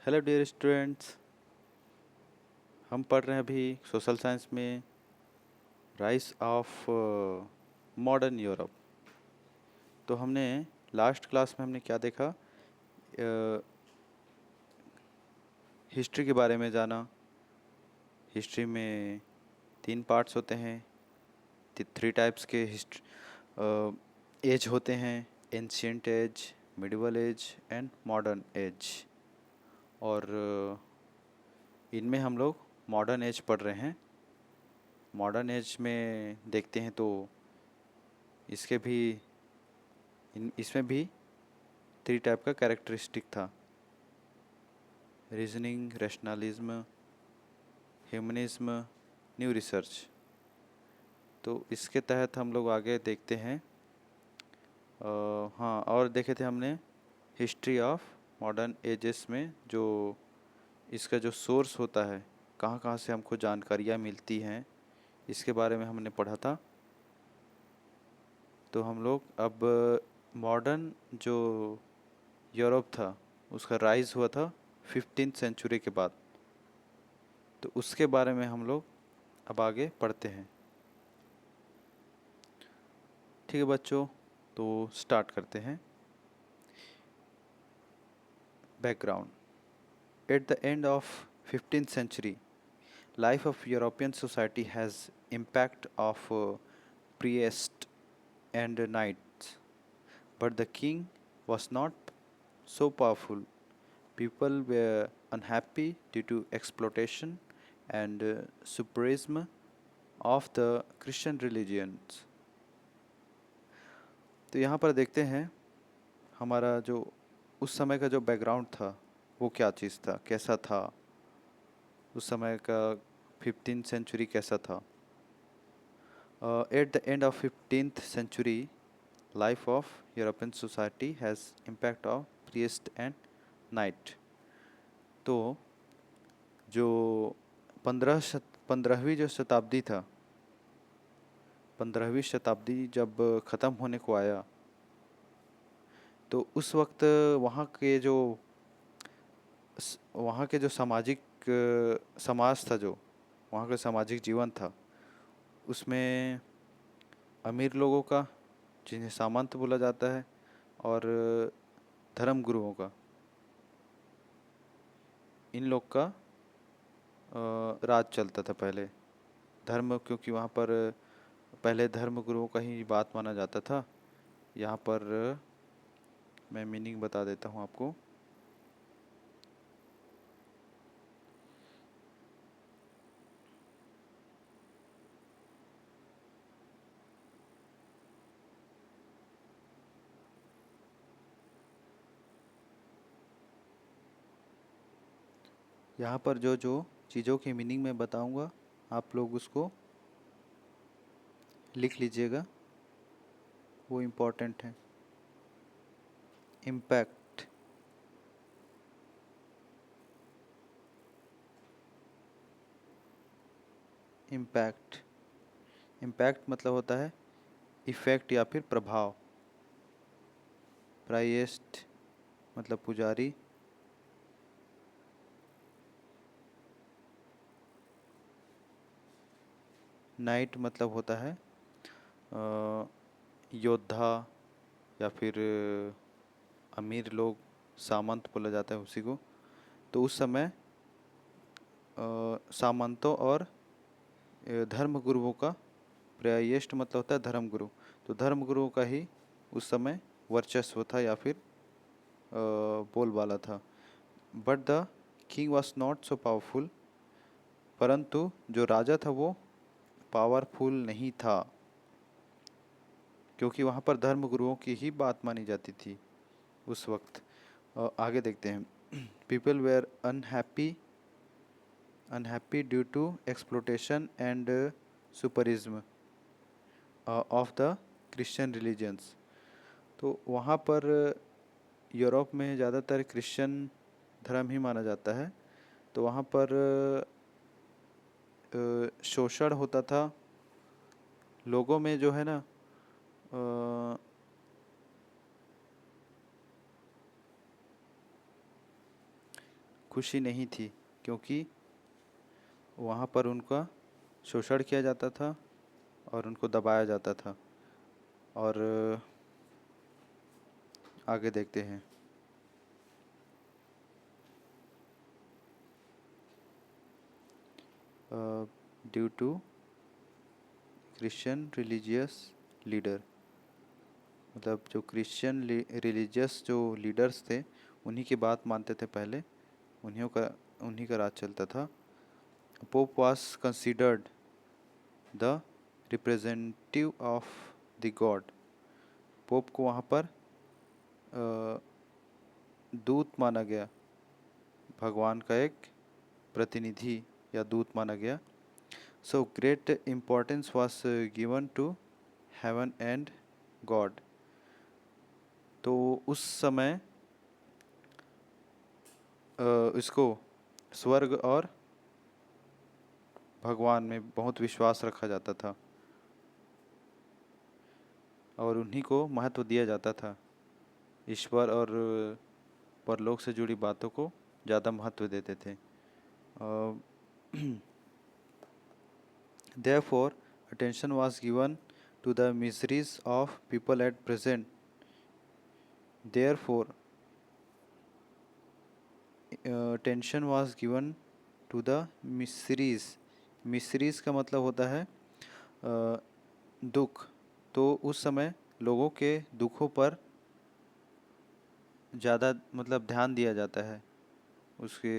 Hello dear students. हम पढ़ रहे हैं अभी सोशल साइंस में राइज ऑफ मॉडर्न यूरोप। तो हमने लास्ट क्लास में हमने क्या देखा, हिस्ट्री के बारे में जाना। हिस्ट्री में 3 पार्ट्स होते हैं, 3 टाइप्स के हिस्ट्री एज होते हैं, ancient age, medieval age and modern age. और इनमें हम लोग मॉडर्न एज पढ़ रहे हैं। मॉडर्न एज में देखते हैं तो इसके भी इसमें भी 3 टाइप का कैरेक्टरिस्टिक था, reasoning, rationalism, humanism, new research. तो इसके तहत हम लोग आगे देखते हैं। हाँ, और देखे थे हमने हिस्ट्री ऑफ मॉडर्न एजेस में जो इसका जो सोर्स होता है, कहाँ कहाँ से हमको जानकारियाँ मिलती हैं, इसके बारे में हमने पढ़ा था। तो हम लोग अब मॉडर्न जो यूरोप था उसका राइज हुआ था 15th सेंचुरी के बाद, तो उसके बारे में हम लोग अब आगे पढ़ते हैं। ठीक है बच्चों, तो स्टार्ट करते हैं। Background. At the end of 15th century, life of European society has impact of priest and knights, but the king was not so powerful. People were unhappy due to exploitation and supremacy of the Christian religions. तो यहाँ पर देखते हैं हमारा जो उस समय का जो बैकग्राउंड था वो क्या चीज़ था, कैसा था उस समय का 15th सेंचुरी कैसा था। At the end of 15th century, life of European society has impact of priest and knight. तो जो 15वीं जो शताब्दी था, 15वीं शताब्दी जब ख़त्म होने को आया, तो उस वक्त वहाँ के जो सामाजिक समाज था, जो वहाँ का सामाजिक जीवन था, उसमें अमीर लोगों का, जिन्हें सामंत बोला जाता है, और धर्म गुरुओं का, इन लोग का राज चलता था पहले। धर्म, क्योंकि वहाँ पर पहले धर्म गुरुओं का ही बात माना जाता था। यहाँ पर मैं मीनिंग बता देता हूँ आपको। यहाँ पर जो जो चीज़ों की मीनिंग मैं बताऊँगा, आप लोग उसको लिख लीजिएगा, वो इम्पोर्टेंट है। इम्पैक्ट, इम्पैक्ट, इम्पैक्ट मतलब होता है इफ़ेक्ट या फिर प्रभाव। प्राइएस्ट मतलब पुजारी, नाइट मतलब होता है योद्धा या फिर अमीर लोग, सामंत बोला जाता है उसी को। तो उस समय सामंतों और धर्म गुरुओं का, प्रायश्चित मतलब होता है धर्मगुरु, तो धर्मगुरुओं का ही उस समय वर्चस्व था या फिर बोलबाला था। But the king was not so powerful, परंतु जो राजा था वो पावरफुल नहीं था, क्योंकि वहाँ पर धर्म गुरुओं की ही बात मानी जाती थी उस वक्त। आगे देखते हैं। People were unhappy due to exploitation and superism of the Christian religions. तो वहाँ पर यूरोप में ज़्यादातर क्रिश्चियन धर्म ही माना जाता है। तो वहाँ पर शोषण होता था लोगों में, जो है ना, खुशी नहीं थी, क्योंकि वहाँ पर उनका शोषण किया जाता था और उनको दबाया जाता था। और आगे देखते हैं। Due to Christian religious leader, मतलब जो क्रिश्चियन रिलीजियस जो लीडर्स थे उन्हीं की बात मानते थे पहले, उन्हीं का राज चलता था। Pope was considered the representative of the God. Pope को वहाँ पर दूत माना गया, भगवान का एक प्रतिनिधि या दूत माना गया। So great importance was given to heaven and God. तो उस समय इसको स्वर्ग और भगवान में बहुत विश्वास रखा जाता था और उन्हीं को महत्व दिया जाता था। ईश्वर और परलोक से जुड़ी बातों को ज़्यादा महत्व देते थे। Therefore, attention was given to the miseries of people at present. Therefore, attention was given to the miseries. मिसरीज का मतलब होता है दुख। तो उस समय लोगों के दुखों पर ज़्यादा मतलब ध्यान दिया जाता है। उसके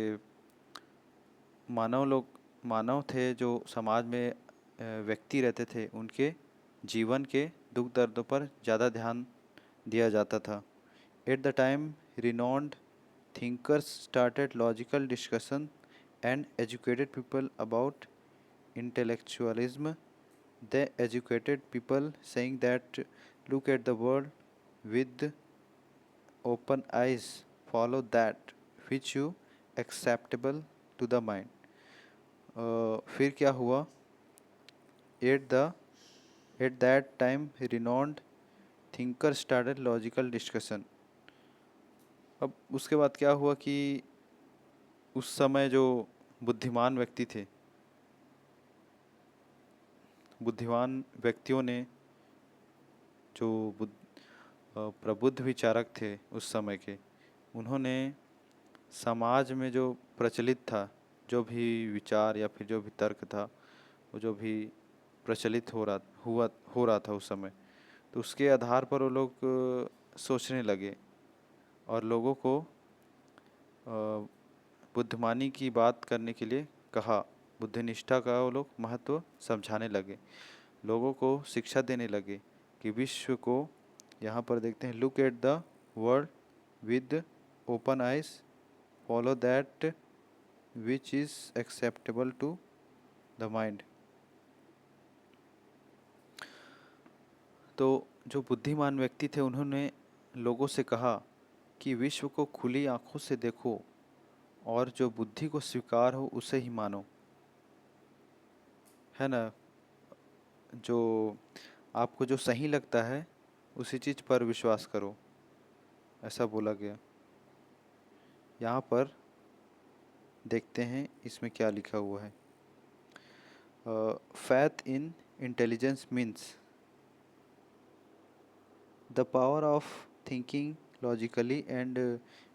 मानव थे जो समाज में व्यक्ति रहते थे, उनके जीवन के दुख दर्दों पर ज़्यादा ध्यान दिया जाता था। At the time renowned thinkers started logical discussion and educated people about intellectualism. They educated people saying that look at the world with open eyes, follow that which you acceptable to the mind. फिर क्या हुआ? At that time renowned thinkers started logical discussion. अब उसके बाद क्या हुआ कि उस समय जो बुद्धिमान व्यक्ति थे, बुद्धिमान व्यक्तियों ने जो प्रबुद्ध विचारक थे उस समय के, उन्होंने समाज में जो प्रचलित था, जो भी विचार या फिर जो भी तर्क था, वो जो भी प्रचलित हो रहा था उस समय, तो उसके आधार पर वो लोग सोचने लगे और लोगों को बुद्धिमानी की बात करने के लिए कहा। बुद्धिनिष्ठा का वो लोग महत्व समझाने लगे, लोगों को शिक्षा देने लगे कि विश्व को, यहाँ पर देखते हैं, look at the world with open eyes, follow that which is acceptable to the mind. तो जो बुद्धिमान व्यक्ति थे उन्होंने लोगों से कहा कि विश्व को खुली आंखों से देखो और जो बुद्धि को स्वीकार हो उसे ही मानो, है ना। जो आपको जो सही लगता है उसी चीज़ पर विश्वास करो, ऐसा बोला गया। यहाँ पर देखते हैं इसमें क्या लिखा हुआ है। Faith in intelligence means the power of thinking logically and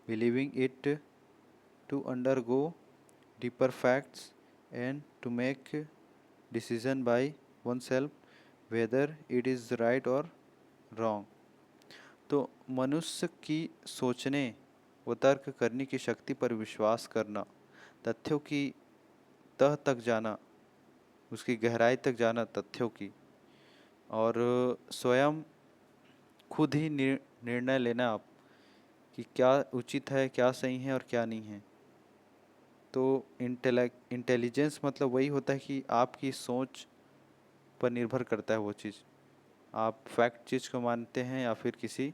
believing it to undergo deeper facts and to make decision by oneself whether it is right or wrong। तो मनुष्य की सोचने व तर्क करने की शक्ति पर विश्वास करना, तथ्यों की तह तक जाना, उसकी गहराई तक जाना तथ्यों की, और स्वयं खुद ही निर्णय लेना आप कि क्या उचित है, क्या सही है और क्या नहीं है। तो इंटेलिजेंस मतलब वही होता है कि आपकी सोच पर निर्भर करता है वो चीज़, आप फैक्ट चीज़ को मानते हैं या फिर किसी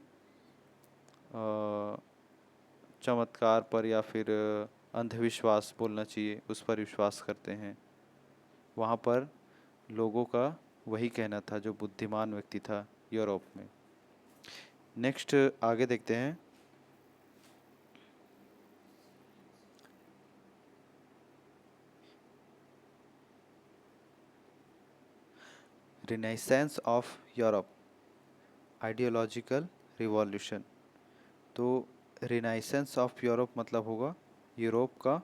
चमत्कार पर या फिर अंधविश्वास बोलना चाहिए उस पर विश्वास करते हैं। वहाँ पर लोगों का वही कहना था जो बुद्धिमान व्यक्ति था यूरोप में। नेक्स्ट आगे देखते हैं। Renaissance of Europe, ideological revolution. तो रिनाइसेंस ऑफ यूरोप मतलब होगा यूरोप का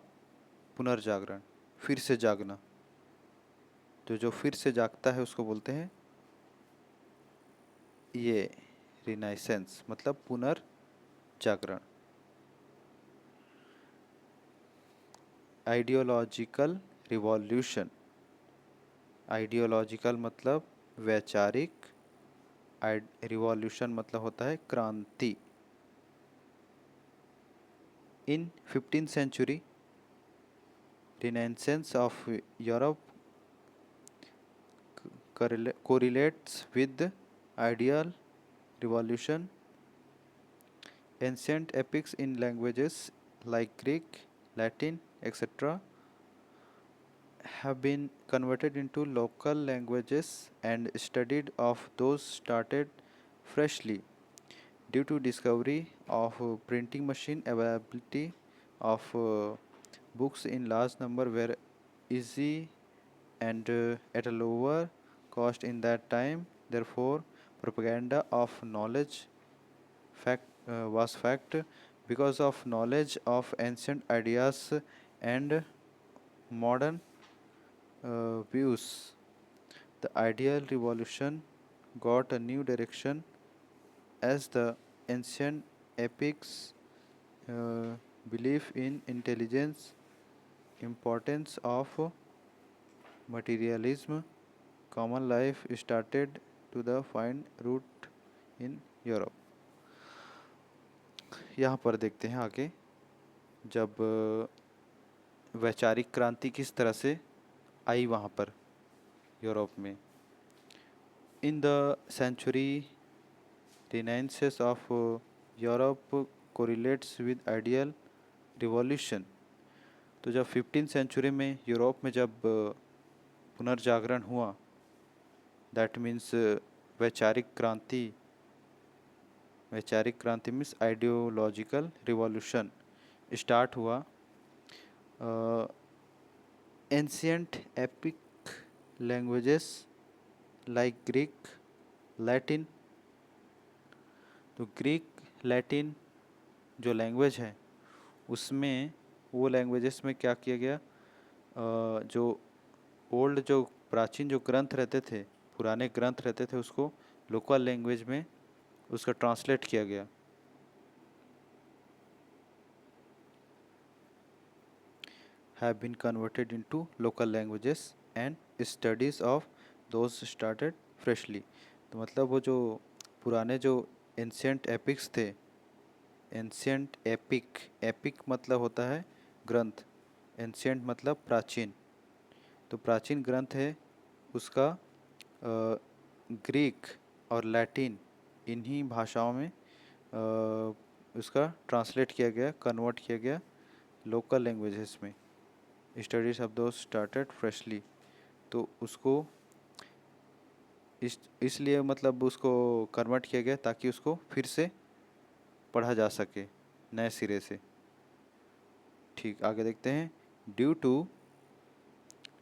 पुनर्जागरण, फिर से जागना। तो जो फिर से जागता है उसको बोलते हैं ये रिनाइसेंस, मतलब पुनर्जागरण। आइडियोलॉजिकल रिवॉल्यूशन, आइडियोलॉजिकल मतलब वैचारिक, रिवॉल्यूशन मतलब होता है क्रांति। इन 15th century, renaissance of Europe correlates with ideal revolution. Ancient epics in languages like Greek, Latin, etc. have been converted into local languages, and studied of those started freshly due to discovery of printing machine. Availability of books in large number were easy and at a lower cost in that time. Therefore, propaganda of knowledge was fact. Because of knowledge of ancient ideas and modern views, the ideal revolution got a new direction as the ancient epics uh, belief in intelligence, importance of materialism, common life started to the find root in Europe. यहाँ पर देखते हैं आगे, जब वैचारिक क्रांति किस तरह से आई वहाँ पर यूरोप में। In the century renaissance of Europe correlates with ideal revolution. तो जब 15th सेंचुरी में यूरोप में जब पुनर्जागरण हुआ, दैट मीन्स वैचारिक क्रांति, वैचारिक क्रांति मीन्स आइडियोलॉजिकल रिवॉल्यूशन स्टार्ट हुआ। Ancient epic languages like Greek, Latin. तो ग्रीक, लैटिन जो लैंग्वेज है उसमें, वो लैंग्वेजेस में क्या किया गया, जो ओल्ड, जो प्राचीन जो ग्रंथ रहते थे, पुराने ग्रंथ रहते थे, उसको लोकल लैंग्वेज में उसका ट्रांसलेट किया गया। have been converted into local languages and studies of those started freshly। तो मतलब वो जो पुराने जो एंशियंट एपिक्स थे, एंशियंट एपिक, एपिक मतलब होता है ग्रंथ, एंशियंट मतलब प्राचीन। तो प्राचीन ग्रंथ है उसका ग्रीक और लैटिन, इन्हीं भाषाओं में उसका ट्रांसलेट किया गया, कन्वर्ट किया गया लोकल लैंग्वेजेस में। Studies of those started freshly. तो उसको इसलिए मतलब उसको कन्वर्ट किया गया ताकि उसको फिर से पढ़ा जा सके नए सिरे से। ठीक, आगे देखते हैं। Due to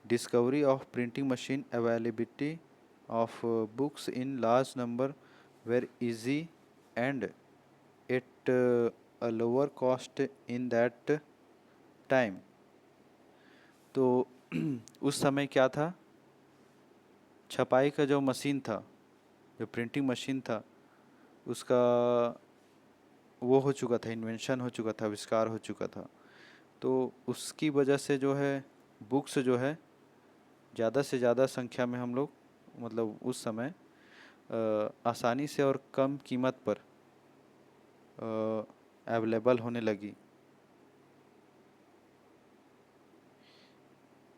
discovery of printing machine, availability of books in large number were easy and at a lower cost in that time. तो उस समय क्या था, छपाई का जो मशीन था, जो प्रिंटिंग मशीन था, उसका वो हो चुका था, इन्वेंशन हो चुका था, आविष्कार हो चुका था। तो उसकी वजह से जो है बुक्स जो है ज़्यादा से ज़्यादा संख्या में हम लोग, मतलब उस समय आसानी से और कम कीमत पर अवेलेबल होने लगी।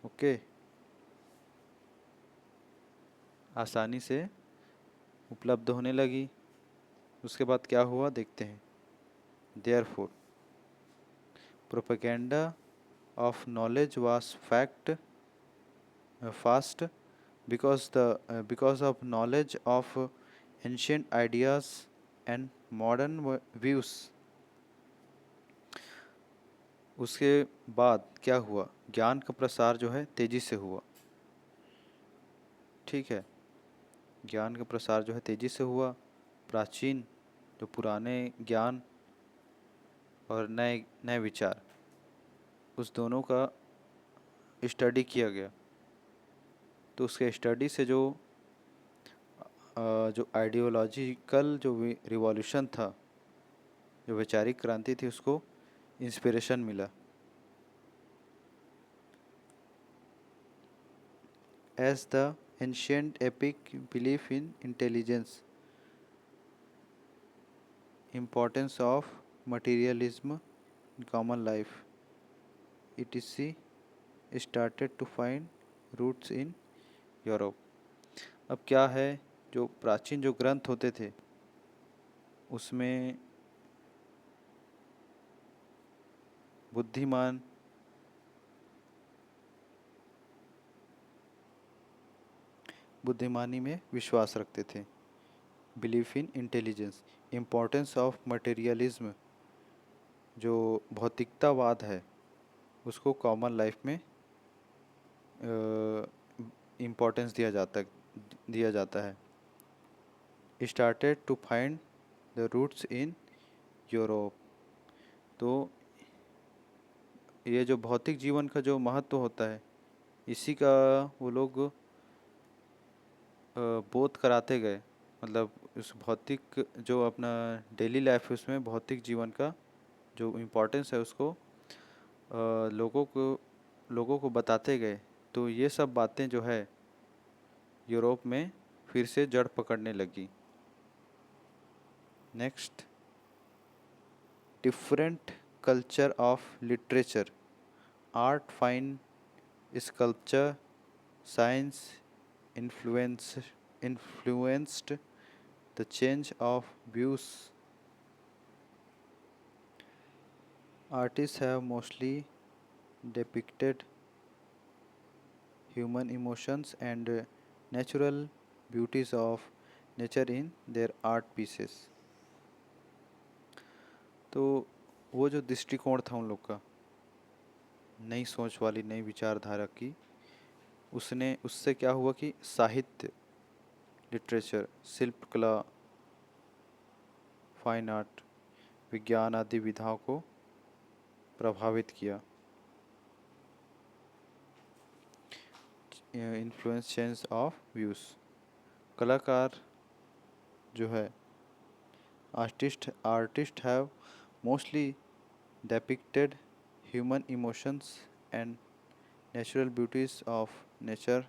ओके, आसानी से उपलब्ध होने लगी। उसके बाद क्या हुआ देखते हैं। Therefore propaganda of knowledge was fact fast because of knowledge of ancient ideas and modern views। उसके बाद क्या हुआ, ज्ञान का प्रसार जो है तेजी से हुआ। ठीक है, ज्ञान का प्रसार जो है तेज़ी से हुआ। प्राचीन जो पुराने ज्ञान और नए नए विचार, उस दोनों का स्टडी किया गया। तो उसके स्टडी से जो आइडियोलॉजिकल जो रिवॉल्यूशन था, जो वैचारिक क्रांति थी, उसको इंस्पिरेशन मिला। As the ancient epic belief in intelligence, importance of materialism in common life, etc. started to find roots in Europe. अब क्या है, जो प्राचीन जो ग्रंथ होते थे उसमें बुद्धिमान बुद्धिमानी में विश्वास रखते थे। Belief in intelligence, importance of materialism, जो भौतिकतावाद है उसको कॉमन लाइफ में इम्पोर्टेंस दिया जाता है। Started to find the roots in Europe. तो ये जो भौतिक जीवन का जो महत्व होता है, इसी का वो लोग बोध कराते गए। मतलब उस भौतिक जो अपना डेली लाइफ है उसमें भौतिक जीवन का जो इम्पोर्टेंस है उसको लोगों को बताते गए। तो ये सब बातें जो है यूरोप में फिर से जड़ पकड़ने लगी। Next, different culture of literature, art, fine, sculpture, science influenced the change of views. Artists have mostly depicted human emotions and natural beauties of nature in their art pieces. तो वो जो दृष्टिकोण था उन लोग का, नई सोच वाली, नई विचारधारा की, उससे क्या हुआ कि साहित्य, लिटरेचर, शिल्पकला, फाइन आर्ट, विज्ञान आदि विधाओं को प्रभावित किया। इन्फ्लुएंस चेंज ऑफ व्यूज़, कलाकार जो है artist have mostly depicted human emotions and natural beauties of nature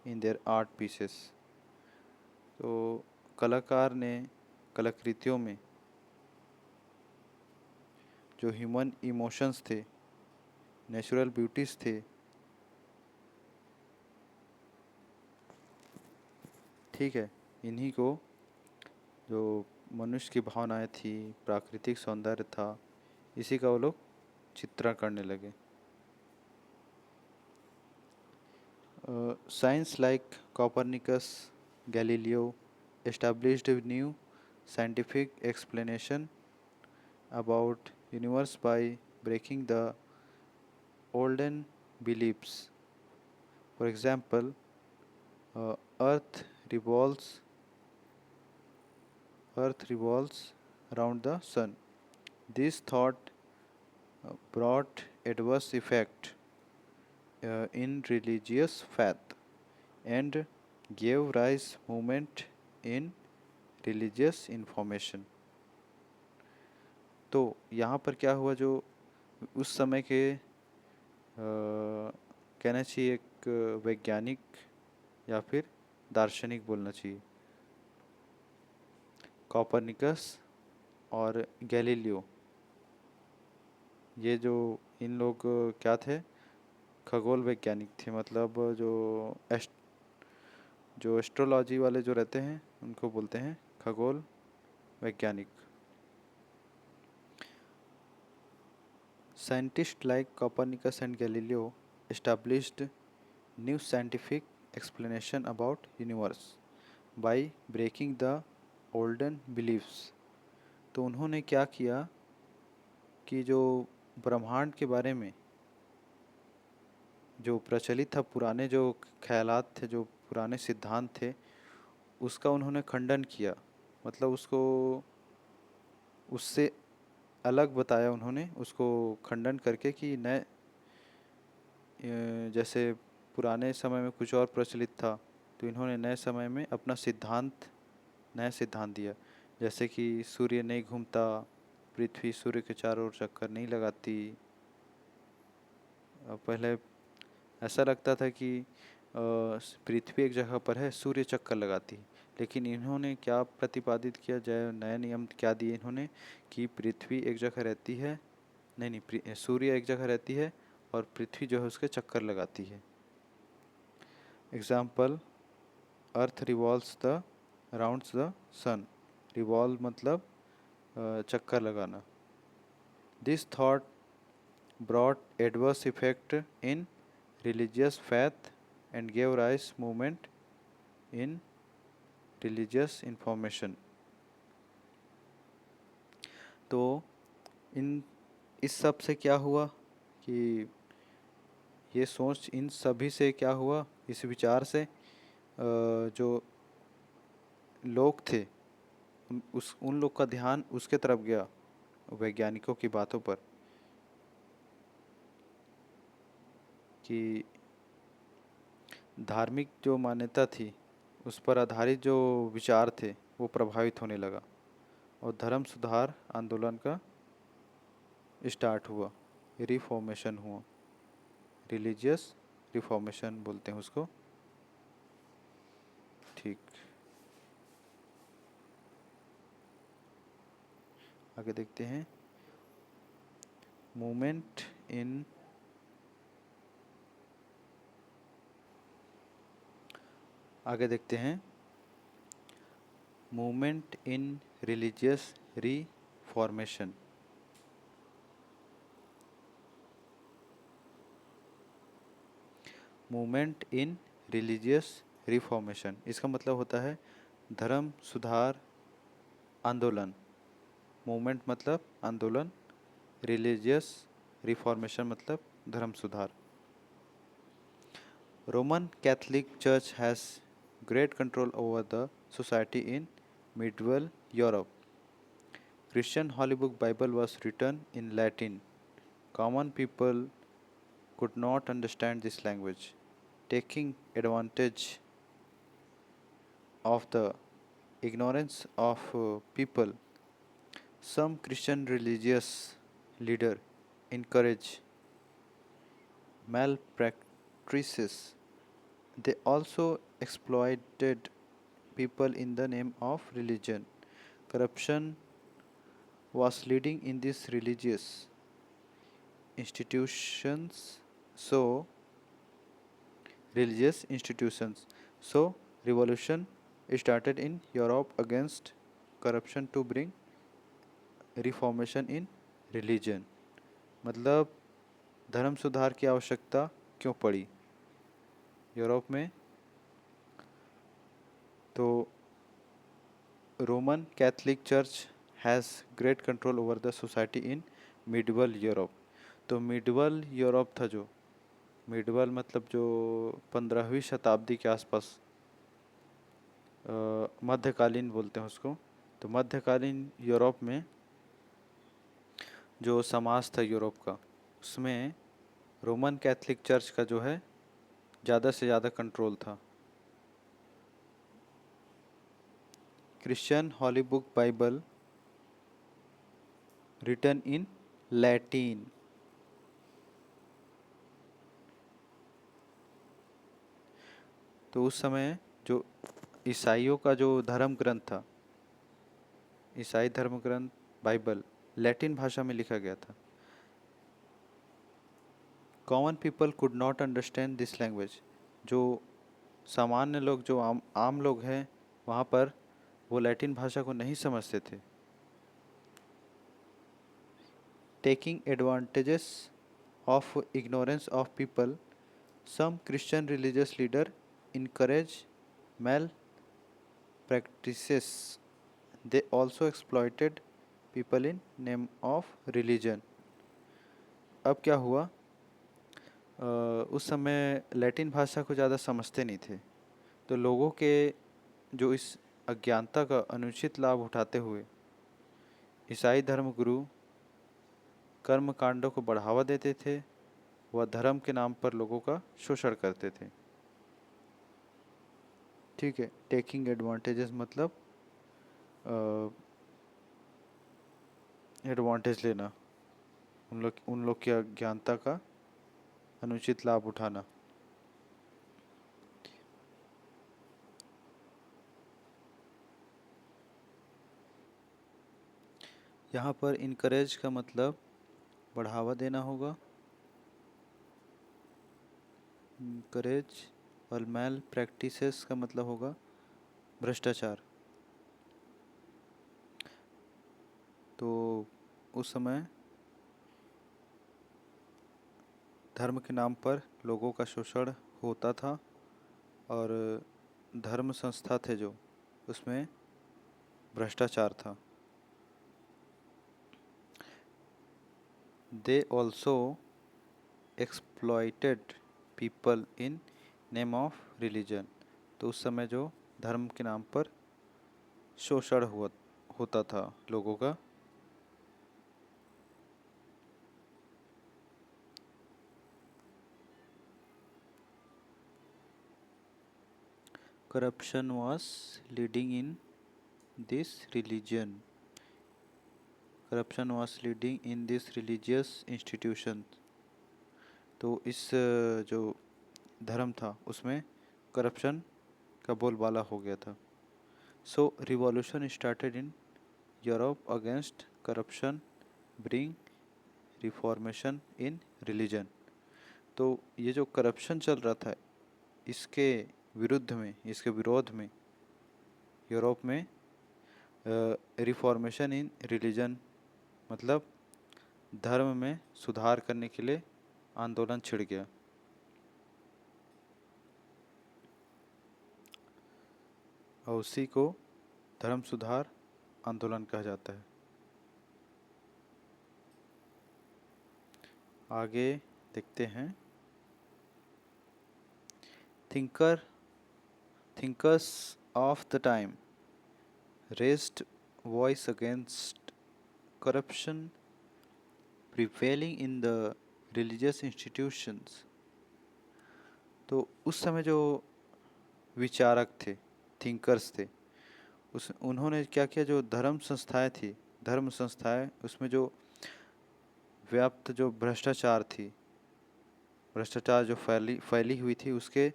in their art pieces. तो कलाकार ने कलाकृतियों में जो ह्यूमन इमोशंस थे, नेचुरल ब्यूटीज़ थे, ठीक है, इन्हीं को, जो मनुष्य की भावनाएं थी, प्राकृतिक सौंदर्य था, इसी का वो लोग चित्रण करने लगे। Science like Copernicus, Galileo established a new scientific explanation about universe by breaking the olden beliefs. For example, Earth revolves Earth revolves around the sun. This thought brought adverse effect in religious faith and gave rise movement in religious information. तो यहाँ पर क्या हुआ, जो उस समय के कहना चाहिए एक वैज्ञानिक या फिर दार्शनिक बोलना चाहिए, कॉपरनिकस और गैलीलियो, ये जो इन लोग क्या थे, खगोल वैज्ञानिक थे। मतलब जो एस्ट्रोलॉजी वाले जो रहते हैं उनको बोलते हैं खगोल वैज्ञानिक। Scientists like Copernicus and Galileo established new scientific explanation about universe by breaking the olden beliefs. तो उन्होंने क्या किया कि जो ब्रह्मांड के बारे में जो प्रचलित था, पुराने जो ख्यालात थे, जो पुराने सिद्धांत थे, उसका उन्होंने खंडन किया, मतलब उसको उससे अलग बताया उन्होंने, उसको खंडन करके कि नए जैसे पुराने समय में कुछ और प्रचलित था, तो इन्होंने नए समय में अपना सिद्धांत, नया सिद्धांत दिया। जैसे कि सूर्य नहीं घूमता, पृथ्वी सूर्य के चारों ओर चक्कर नहीं लगाती। पहले ऐसा लगता था कि पृथ्वी एक जगह पर है, सूर्य चक्कर लगाती है। लेकिन इन्होंने क्या प्रतिपादित किया, जय नया नियम क्या दिए इन्होंने, कि पृथ्वी एक जगह रहती है, नहीं नहीं, सूर्य एक जगह रहती है और पृथ्वी जो है उसके चक्कर लगाती है। Example, earth revolves the rounds the sun. Revolve मतलब चक्कर लगाना। This thought brought adverse effect in religious faith and gave rise movement in religious information। तो इन इस सब से क्या हुआ कि ये सोच इन सभी से क्या हुआ, इस विचार से जो लोग थे उन लोग का ध्यान उसके तरफ गया, वैज्ञानिकों की बातों पर, कि धार्मिक जो मान्यता थी उस पर आधारित जो विचार थे वो प्रभावित होने लगा और धर्म सुधार आंदोलन का स्टार्ट हुआ, रिफॉर्मेशन हुआ। रिलीजियस रिफॉर्मेशन बोलते हैं उसको। ठीक, आगे देखते हैं। मूवमेंट इन आगे देखते हैं movement in religious reformation. Movement in religious reformation, इसका मतलब होता है धर्म सुधार आंदोलन। मूवमेंट मतलब आंदोलन, रिलीजियस रिफॉर्मेशन मतलब धर्म सुधार। Roman Catholic church has great control over the society in medieval Europe. Christian Holy Book Bible was written in Latin. Common people could not understand this language. Taking advantage of the ignorance of people, some Christian religious leader encourage malpractices. They also exploited people in the name of religion. Corruption was leading in these religious institutions. So, religious institutions. So, revolution started in Europe against corruption to bring reformation in religion। मतलब धर्म सुधार की आवश्यकता क्यों पड़ी Europe में, तो Roman Catholic church has great control over the society in medieval Europe. तो मिडवल यूरोप था, जो मिडवल मतलब जो 15वीं शताब्दी के आसपास, मध्यकालीन बोलते हैं उसको। तो मध्यकालीन यूरोप में जो समाज था यूरोप का, उसमें रोमन कैथोलिक चर्च का जो है ज़्यादा से ज़्यादा कंट्रोल था। Christian holy book Bible written in Latin. तो उस समय जो ईसाइयों का जो धर्म ग्रंथ था, ईसाई धर्म ग्रंथ बाइबल लैटिन भाषा में लिखा गया था। Common people could not understand this language. जो सामान्य लोग, जो आम लोग हैं वहाँ पर, वो लैटिन भाषा को नहीं समझते थे। Taking advantages of ignorance of people, some Christian religious leader encourage malpractices. They also exploited people in name of religion। अब क्या हुआ, उस समय लैटिन भाषा को ज़्यादा समझते नहीं थे, तो लोगों के जो इस अज्ञानता का अनुचित लाभ उठाते हुए ईसाई धर्मगुरु कर्म कांडों को बढ़ावा देते थे व धर्म के नाम पर लोगों का शोषण करते थे। ठीक है, टेकिंग एडवांटेजेस मतलब एडवांटेज लेना, उन लोग की अज्ञानता का अनुचित लाभ उठाना। यहाँ पर इनकरेज का मतलब बढ़ावा देना होगा, इनकरेज, और मैल प्रैक्टिसेस का मतलब होगा भ्रष्टाचार। तो उस समय धर्म के नाम पर लोगों का शोषण होता था और धर्म संस्था थे जो, उसमें भ्रष्टाचार था। They also exploited people in name of religion. तो उस समय जो धर्म के नाम पर शोषण होता था लोगों का। Corruption was leading in this religion, corruption was leading in this religious institution. तो इस जो धर्म था उसमें करप्शन का बोलबाला हो गया था। So revolution started in Europe against corruption, bring reformation in religion. तो ये जो करप्शन चल रहा था इसके विरुद्ध में, इसके विरोध में यूरोप में रिफॉर्मेशन इन रिलीजन मतलब धर्म में सुधार करने के लिए आंदोलन छिड़ गया। और उसी को धर्म सुधार आंदोलन कहा जाता है। आगे देखते हैं। Thinkers of the time raised voice against corruption prevailing in the religious institutions। तो उस समय जो विचारक थे, थिंकर्स थे, उन्होंने क्या किया, जो धर्म संस्थाएं उसमें जो व्याप्त जो भ्रष्टाचार जो फैली हुई थी उसके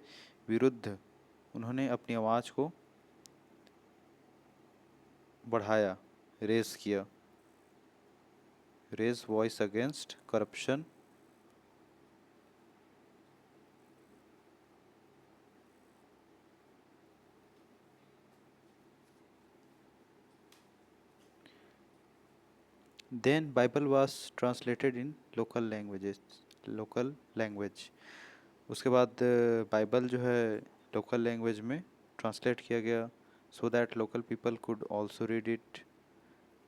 विरुद्ध उन्होंने अपनी आवाज़ को बढ़ाया, raise voice against corruption. Then Bible was translated in local language. उसके बाद बाइबल जो है लोकल लैंग्वेज में ट्रांसलेट किया गया, so that local people could also read it,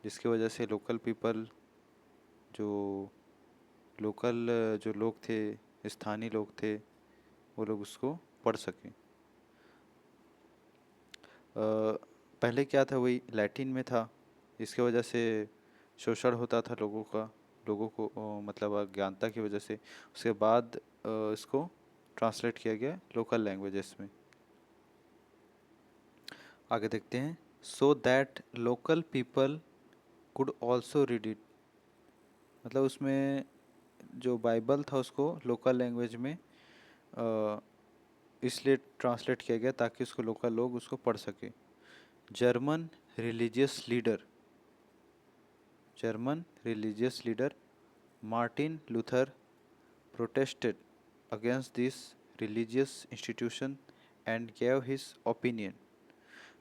जिसकी वजह से लोकल पीपल जो जो लोग थे, स्थानीय लोग थे, वो लोग उसको पढ़ सकें। पहले क्या था, वही लैटिन में था, इसके वजह से शोषण होता था लोगों को मतलब अज्ञानता की वजह से। उसके बाद इसको ट्रांसलेट किया गया लोकल लैंग्वेजेस में। आगे देखते हैं। So that local people could also read it, मतलब उसमें जो बाइबल था उसको लोकल लैंग्वेज में इसलिए ट्रांसलेट किया गया ताकि उसको लोकल लोग उसको पढ़ सके। German religious leader Martin Luther protested against this religious institution and gave his opinion।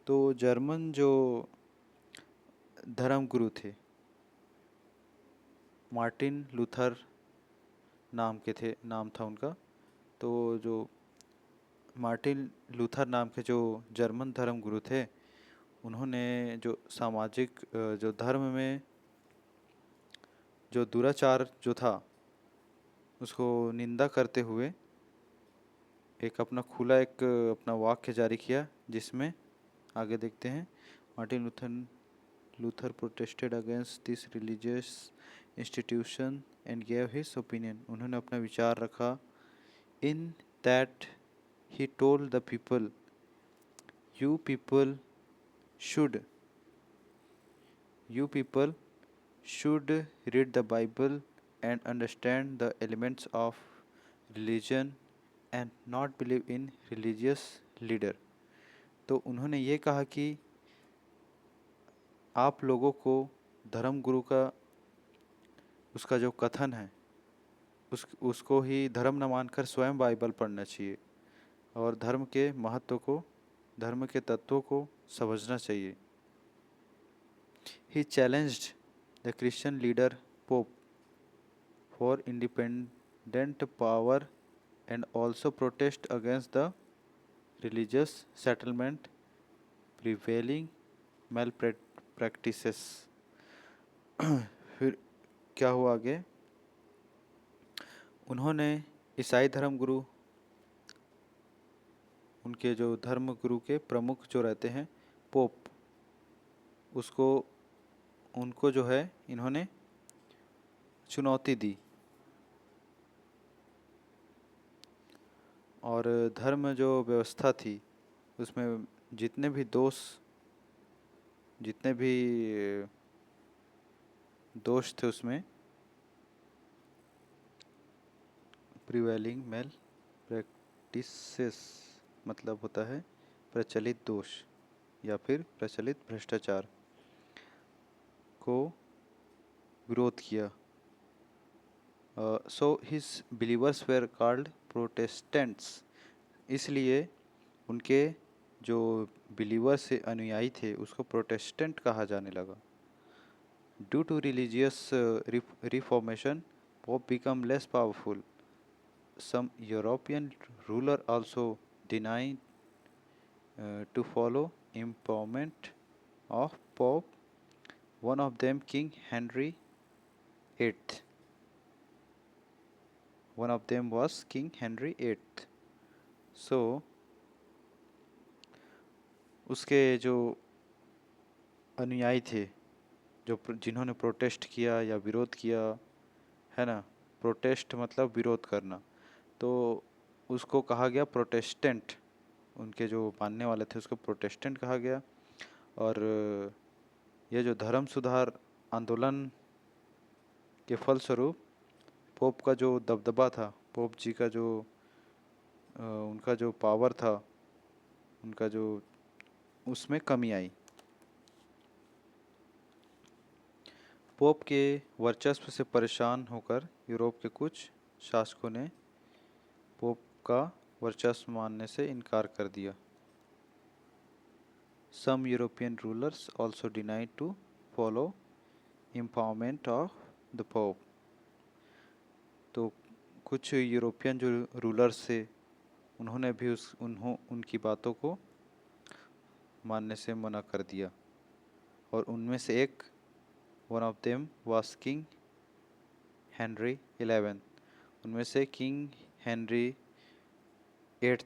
तो जर्मन जो धर्म गुरु थे, मार्टिन लूथर नाम था उनका। तो जो मार्टिन लूथर नाम के जो जर्मन धर्म गुरु थे, उन्होंने जो सामाजिक जो धर्म में जो दुराचार जो था उसको निंदा करते हुए एक अपना वाक्य जारी किया, जिसमें आगे देखते हैं। Martin Luther protested against this religious institution and gave his opinion. उन्होंने अपना विचार रखा। In that he told the people, you people should you people should read the Bible and understand the elements of religion and not believe in religious leader। तो उन्होंने ये कहा कि आप लोगों को धर्म गुरु का उसका जो कथन है उसको ही धर्म न मानकर स्वयं बाइबल पढ़ना चाहिए और धर्म के महत्व को, धर्म के तत्वों को समझना चाहिए। He challenged the Christian leader Pope for independent power and also protest against the religious settlement prevailing malpractices। फिर क्या हुआ आगे? उन्होंने ईसाई धर्म गुरु, उनके जो धर्म गुरु के प्रमुख जो रहते हैं पोप, उसको उनको जो है इन्होंने चुनौती दी और धर्म जो व्यवस्था थी उसमें जितने भी दोष थे उसमें प्रिवेलिंग मेल प्रैक्टिसेस मतलब होता है प्रचलित दोष या फिर प्रचलित भ्रष्टाचार को विरोध किया। So his believers where called Protestants. इसलिए उनके जो बिलीवर्स से अनुयायी थे उसको प्रोटेस्टेंट कहा जाने लगा। Due to religious reformation pope become less powerful. Some European ruler also denied to follow empowerment of Pope. One of them, King Henry VIII. One of them was King Henry VIII. So उसके जो अनुयायी थे, जो जिन्होंने protest किया या विरोध किया, है ना, प्रोटेस्ट मतलब विरोध करना, तो उसको कहा गया प्रोटेस्टेंट। उनके जो मानने वाले थे उसको प्रोटेस्टेंट कहा गया। और ये जो धर्म सुधार आंदोलन के फलस्वरूप पोप का जो दबदबा था, पोप जी का जो उनका जो पावर था, उनका जो उसमें कमी आई। पोप के वर्चस्व से परेशान होकर यूरोप के कुछ शासकों ने पोप का वर्चस्व मानने से इनकार कर दिया। Some European rulers also denied to follow empowerment of the Pope। तो कुछ यूरोपियन जो रूलर्स थे उन्होंने भी उनकी बातों को मानने से मना कर दिया। और उनमें से एक, one of them was king Henry 11। उनमें से किंग हेनरी 8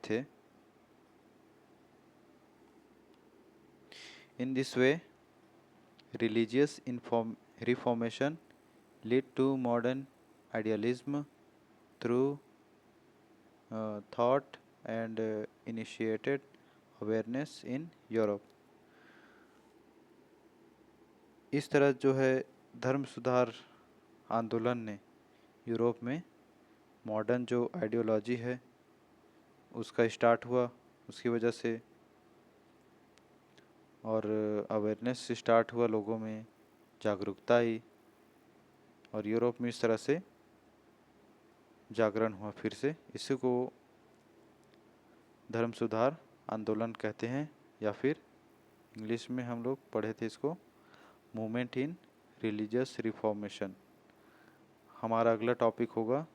थे। In this way, religious reformation led to modern idealism through thought and initiated awareness in Europe। इस तरह जो है धर्म सुधार आंदोलन ने यूरोप में मॉडर्न जो आइडियोलॉजी है उसका स्टार्ट हुआ, उसकी वजह से, और अवेयरनेस स्टार्ट हुआ, लोगों में जागरूकता आई और यूरोप में इस तरह से जागरण हुआ फिर से। इसी को धर्म सुधार आंदोलन कहते हैं, या फिर इंग्लिश में हम लोग पढ़े थे इसको मूवमेंट इन रिलीजियस रिफॉर्मेशन। हमारा अगला टॉपिक होगा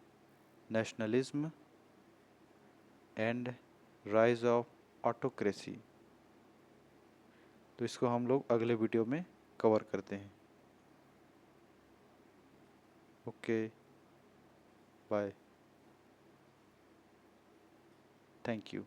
nationalism and rise of autocracy. तो इसको हम लोग अगले वीडियो में कवर करते हैं। Okay, bye, thank you.